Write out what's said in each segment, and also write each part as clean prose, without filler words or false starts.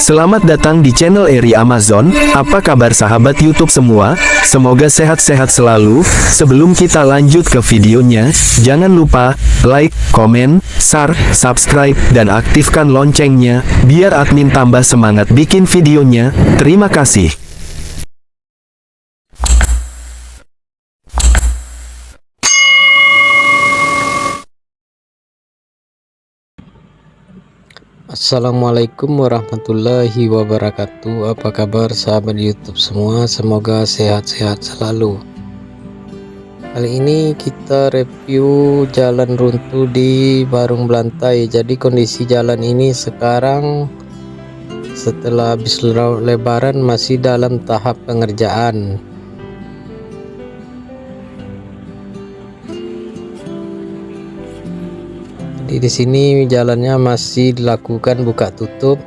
Selamat datang di channel Eri Amazon. Apa kabar sahabat YouTube semua? Semoga sehat-sehat selalu. Sebelum kita lanjut ke videonya, jangan lupa like, komen, share, subscribe, dan aktifkan loncengnya, biar admin tambah semangat bikin videonya. Terima kasih. Assalamualaikum warahmatullahi wabarakatuh. Apa kabar sahabat YouTube semua? Semoga sehat-sehat selalu. Kali ini kita review jalan runtuh di Barung Belantai. Jadi kondisi jalan ini sekarang setelah habis lebaran masih dalam tahap pengerjaan. Di sini jalannya masih dilakukan buka tutup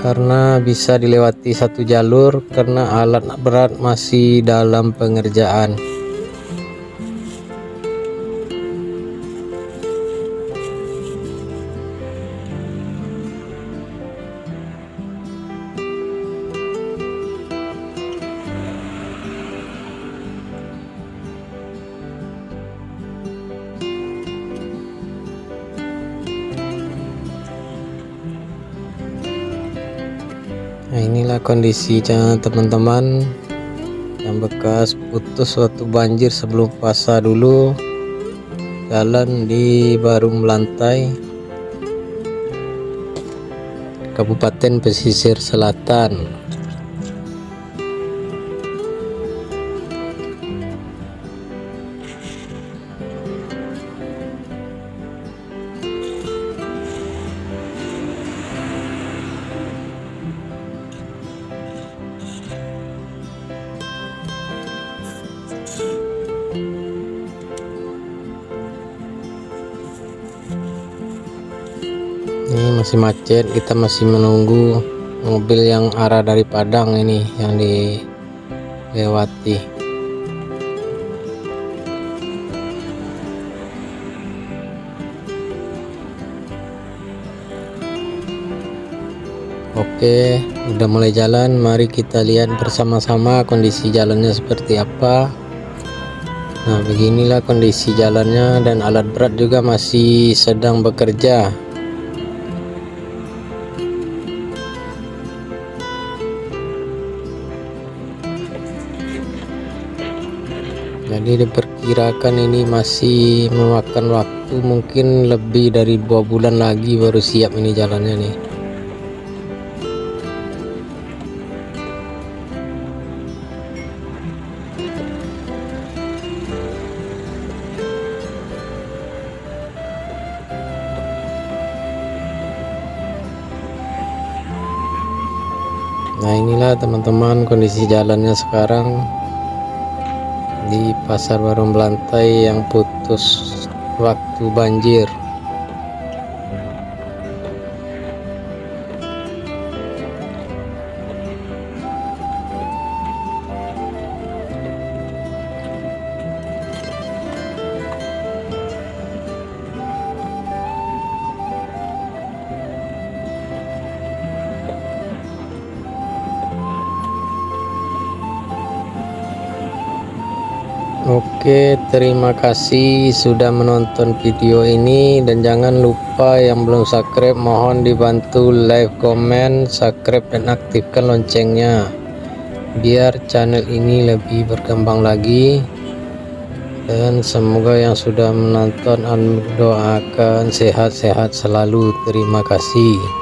karena bisa dilewati satu jalur karena alat berat masih dalam pengerjaan. Nah, inilah kondisinya teman-teman, yang bekas putus waktu banjir sebelum puasa dulu, jalan di Barung Belantai, Kabupaten Pesisir Selatan. Ini masih macet, kita masih menunggu mobil yang arah dari Padang ini yang dilewati. Oke, udah mulai jalan. Mari kita lihat bersama-sama kondisi jalannya seperti apa. Nah, beginilah kondisi jalannya, dan alat berat juga masih sedang bekerja. Jadi diperkirakan ini masih memakan waktu mungkin lebih dari 2 bulan lagi baru siap ini jalannya nih. Nah, inilah teman-teman kondisi jalannya sekarang di Pasar Barung Belantai yang putus waktu banjir. Oke, terima kasih sudah menonton video ini, dan jangan lupa yang belum subscribe mohon dibantu like, komen, subscribe, dan aktifkan loncengnya biar channel ini lebih berkembang lagi. Dan semoga yang sudah menonton doakan sehat-sehat selalu. Terima kasih.